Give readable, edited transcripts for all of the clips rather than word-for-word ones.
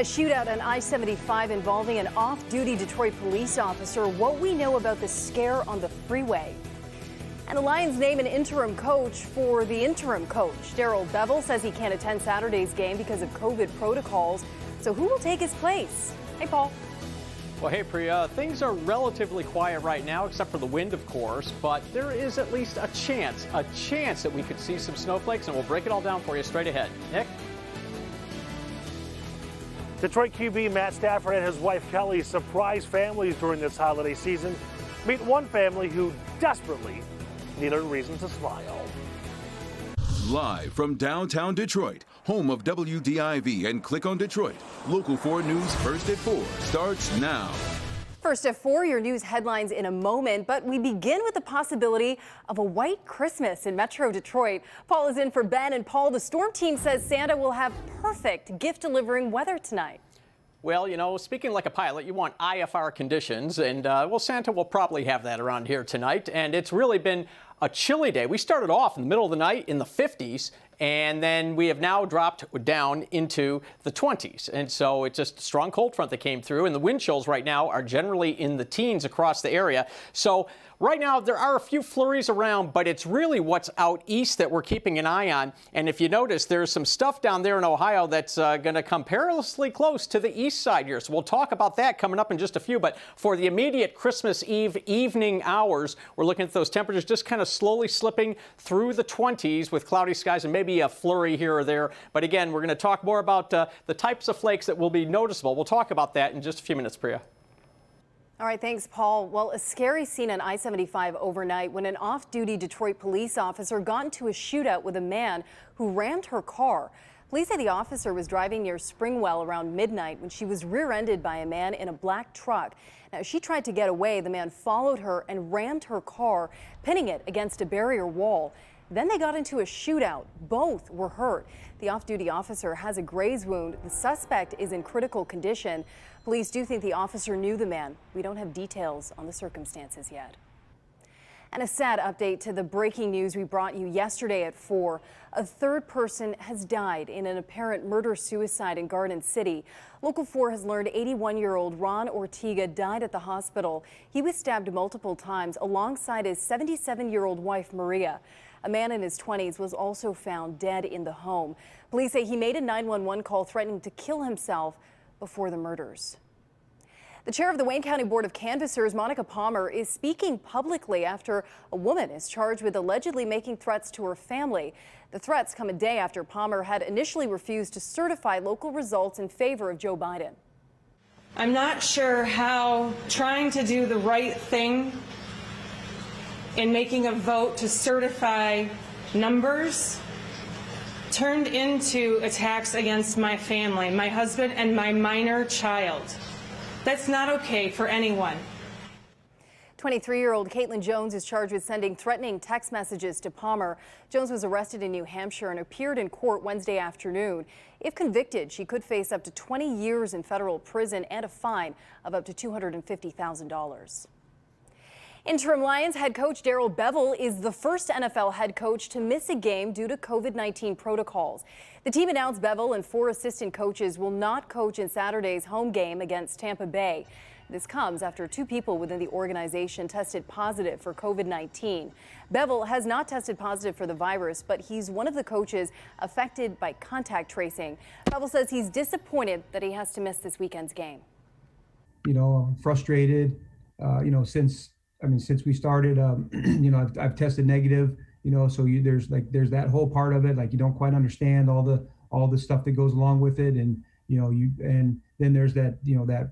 A shootout on I-75 involving an off-duty Detroit police officer. What we know about the scare on the freeway. And the Lions name an interim coach for the interim coach. Darrell Bevel says he can't attend Saturday's game because of COVID protocols. So who will take his place? Hey, Paul. Well, hey, Priya, things are relatively quiet right now, except for the wind, of course, but there is at least a chance that we could see some snowflakes, and we'll break it all down for you straight ahead. Nick? Detroit QB Matt Stafford and his wife Kelly surprised families during this holiday season. Meet one family who desperately needed a reason to smile. Live from downtown Detroit, home of WDIV and Click on Detroit, Local 4 News First at 4 starts now. First at 4, your news headlines in a moment, but we begin with the possibility of a white Christmas in Metro Detroit. Paul is in for Ben, and Paul, the storm team says Santa will have perfect gift-delivering weather tonight. Well, you know, speaking like a pilot, you want IFR conditions, and well, Santa will probably have that around here tonight, and it's really been a chilly day. We started off in the middle of the night in the 50s, and then we have now dropped down into the 20s. And so it's just a strong cold front that came through, and the wind chills right now are generally in the teens across the area. So right now there are a few flurries around, but it's really what's out east that we're keeping an eye on. And if you notice, there's some stuff down there in Ohio that's going to come perilously close to the east side here. So we'll talk about that coming up in just a few. But for the immediate Christmas Eve evening hours, we're looking at those temperatures just kind of slowly slipping through the 20s with cloudy skies and maybe a flurry here or there. But again, we're going to talk more about the types of flakes that will be noticeable. We'll talk about that in just a few minutes, Priya. All right, thanks, Paul. Well, a scary scene on I-75 overnight when an off-duty Detroit police officer got into a shootout with a man who rammed her car. Police say the officer was driving near Springwell around midnight when she was rear-ended by a man in a black truck. Now, as she tried to get away, the man followed her and rammed her car, pinning it against a barrier wall. Then they got into a shootout. Both were hurt. The off-duty officer has a graze wound. The suspect is in critical condition. Police do think the officer knew the man. We don't have details on the circumstances yet. And a sad update to the breaking news we brought you yesterday at 4. A third person has died in an apparent murder-suicide in Garden City. Local 4 has learned 81-year-old Ron Ortega died at the hospital. He was stabbed multiple times alongside his 77-year-old wife, Maria. A man in his 20s was also found dead in the home. Police say he made a 911 call threatening to kill himself before the murders. The chair of the Wayne County Board of Canvassers, Monica Palmer, is speaking publicly after a woman is charged with allegedly making threats to her family. The threats come a day after Palmer had initially refused to certify local results in favor of Joe Biden. I'm not sure how trying to do the right thing in making a vote to certify numbers turned into attacks against my family, my husband and my minor child. That's not okay for anyone. 23-year-old Caitlin Jones is charged with sending threatening text messages to Palmer. Jones was arrested in New Hampshire and appeared in court Wednesday afternoon. If convicted, she could face up to 20 years in federal prison and a fine of up to $250,000. Interim Lions head coach Darrell Bevel is the first NFL head coach to miss a game due to COVID-19 protocols. The team announced Bevel and 4 assistant coaches will not coach in Saturday's home game against Tampa Bay. This comes after 2 people within the organization tested positive for COVID-19. Bevel has not tested positive for the virus, but he's one of the coaches affected by contact tracing. Bevel says he's disappointed that he has to miss this weekend's game. You know, I'm frustrated, since we started, I've tested negative, so there's that whole part of it. Like, you don't quite understand all the stuff that goes along with it. And, and then there's that, that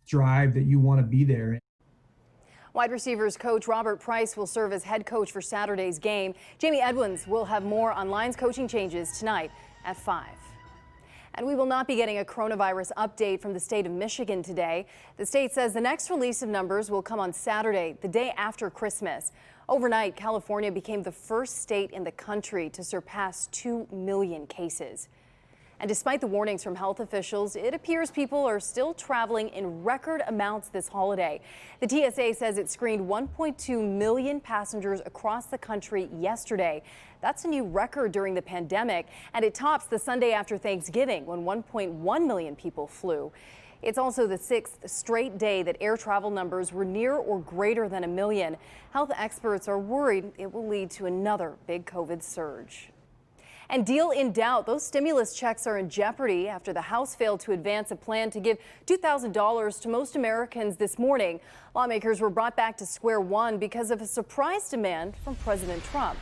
drive that you want to be there. Wide receivers coach Robert Price will serve as head coach for Saturday's game. Jamie Edwins will have more on Lions coaching changes tonight at 5. And we will not be getting a coronavirus update from the state of Michigan today. The state says the next release of numbers will come on Saturday, the day after Christmas. Overnight, California became the first state in the country to surpass 2 million cases. And despite the warnings from health officials, it appears people are still traveling in record amounts this holiday. The TSA says it screened 1.2 million passengers across the country yesterday. That's a new record during the pandemic, and it tops the Sunday after Thanksgiving when 1.1 million people flew. It's also the 6th straight day that air travel numbers were near or greater than a million. Health experts are worried it will lead to another big COVID surge. And deal in doubt, those stimulus checks are in jeopardy after the House failed to advance a plan to give $2,000 to most Americans this morning. Lawmakers were brought back to square one because of a surprise demand from President Trump.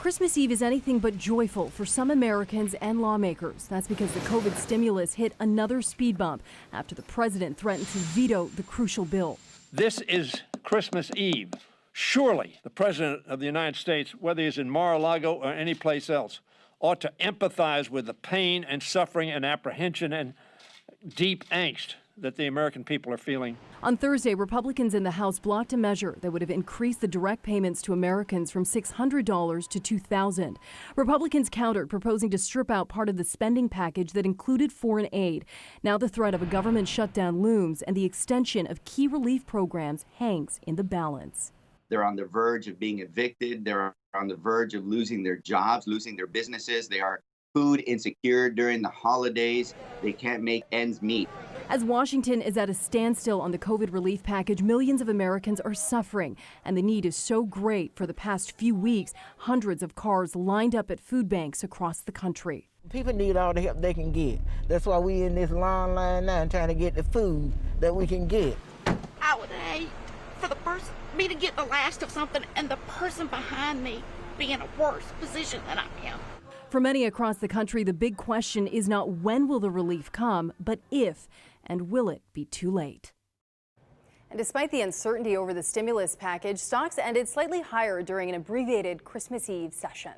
Christmas Eve is anything but joyful for some Americans and lawmakers. That's because the COVID stimulus hit another speed bump after the president threatened to veto the crucial bill. This is Christmas Eve. Surely the President of the United States, whether he's in Mar-a-Lago or any place else, ought to empathize with the pain and suffering and apprehension and deep angst that the American people are feeling. On Thursday, Republicans in the House blocked a measure that would have increased the direct payments to Americans from $600 to $2,000. Republicans countered, proposing to strip out part of the spending package that included foreign aid. Now the threat of a government shutdown looms, and the extension of key relief programs hangs in the balance. They're on the verge of being evicted. They're on the verge of losing their jobs, losing their businesses. They are food insecure during the holidays. They can't make ends meet. As Washington is at a standstill on the COVID relief package, millions of Americans are suffering, and the need is so great. For the past few weeks, hundreds of cars lined up at food banks across the country. People need all the help they can get. That's why we in this long line now trying to get the food that we can get. I would hate for me to get the last of something and the person behind me be in a worse position than I am. For many across the country, the big question is not when will the relief come, but if, and will it be too late? And despite the uncertainty over the stimulus package, stocks ended slightly higher during an abbreviated Christmas Eve session.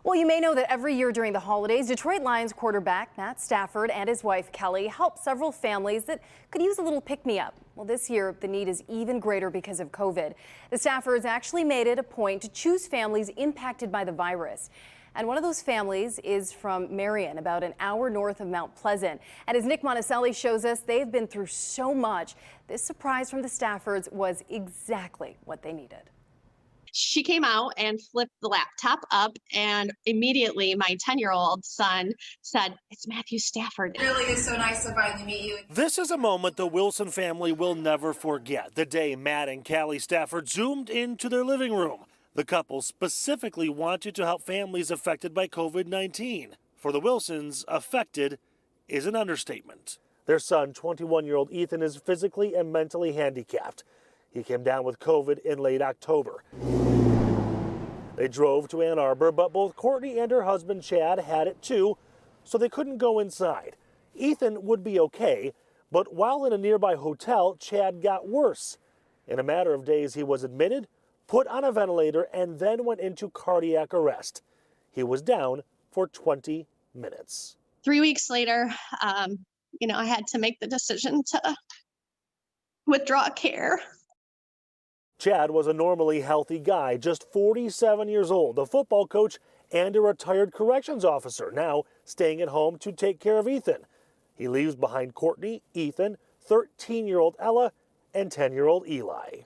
Well, you may know that every year during the holidays, Detroit Lions quarterback Matt Stafford and his wife Kelly help several families that could use a little pick-me-up. Well, this year, the need is even greater because of COVID. The Staffords actually made it a point to choose families impacted by the virus. And one of those families is from Marion, about an hour north of Mount Pleasant. And as Nick Monticelli shows us, they've been through so much. This surprise from the Staffords was exactly what they needed. She came out and flipped the laptop up, and immediately my 10-year-old son said, "It's Matthew Stafford." It really is so nice to finally meet you. This is a moment the Wilson family will never forget. The day Matt and Callie Stafford zoomed into their living room. The couple specifically wanted to help families affected by COVID-19. For the Wilsons, affected is an understatement. Their son, 21-year-old Ethan, is physically and mentally handicapped. He came down with COVID in late October. They drove to Ann Arbor, but both Courtney and her husband, Chad, had it too, so they couldn't go inside. Ethan would be okay, but while in a nearby hotel, Chad got worse. In a matter of days, he was admitted, put on a ventilator, and then went into cardiac arrest. He was down for 20 minutes. 3 weeks later, I had to make the decision to withdraw care. Chad was a normally healthy guy, just 47 years old, a football coach and a retired corrections officer, now staying at home to take care of Ethan. He leaves behind Courtney, Ethan, 13-year-old Ella, and 10-year-old Eli.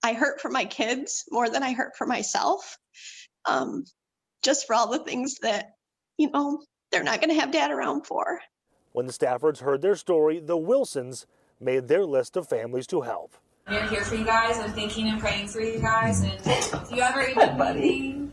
I hurt for my kids more than I hurt for myself, just for all the things that, they're not going to have dad around for. When the Staffords heard their story, the Wilsons made their list of families to help. We're here for you guys. I'm thinking and praying for you guys. And if you ever need anything,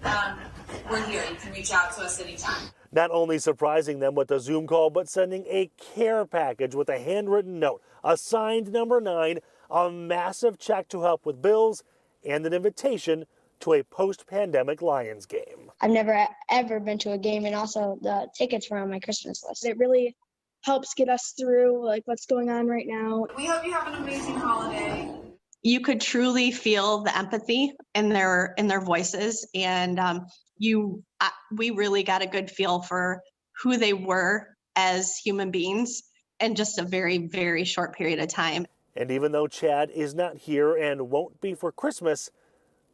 we're here. You can reach out to us anytime. Not only surprising them with a Zoom call, but sending a care package with a handwritten note, a signed number 9, a massive check to help with bills, and an invitation to a post-pandemic Lions game. I've never ever been to a game, and also the tickets were on my Christmas list. It really helps get us through what's going on right now. We hope you have an amazing holiday. You could truly feel the empathy in their voices, and we really got a good feel for who they were as human beings in just a very, very short period of time. And even though Chad is not here and won't be for Christmas,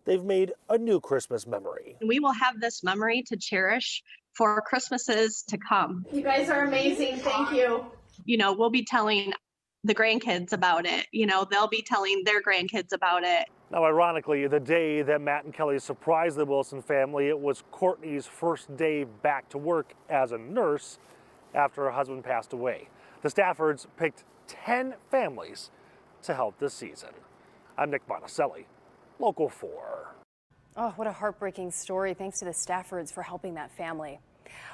they've made a new Christmas memory. We will have this memory to cherish for Christmases to come. You guys are amazing. Thank you. We'll be telling the grandkids about it. You know, they'll be telling their grandkids about it. Now, ironically, the day that Matt and Kelly surprised the Wilson family, it was Courtney's first day back to work as a nurse after her husband passed away. The Staffords picked 10 families to help this season. I'm Nick Monticelli, Local 4. Oh, what a heartbreaking story. Thanks to the Staffords for helping that family.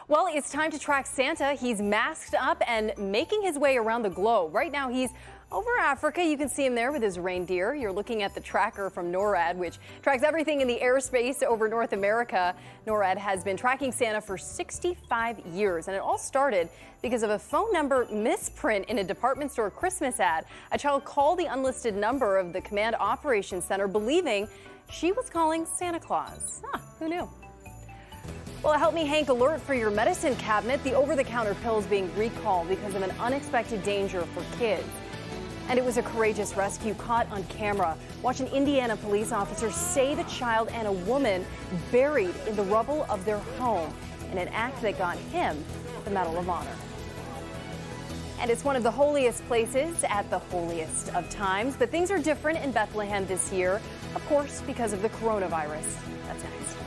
Well, it's time to track Santa. He's masked up and making his way around the globe. Right now, he's over Africa. You can see him there with his reindeer. You're looking at the tracker from NORAD, which tracks everything in the airspace over North America. NORAD has been tracking Santa for 65 years, and it all started because of a phone number misprint in a department store Christmas ad. A child called the unlisted number of the Command Operations Center, believing she was calling Santa Claus. Who knew? Well, a Help Me Hank alert for your medicine cabinet. The over-the-counter pill is being recalled because of an unexpected danger for kids. And it was a courageous rescue caught on camera. Watch an Indiana police officer save a child and a woman buried in the rubble of their home in an act that got him the Medal of Honor. And it's one of the holiest places at the holiest of times. But things are different in Bethlehem this year, of course, because of the coronavirus. That's next.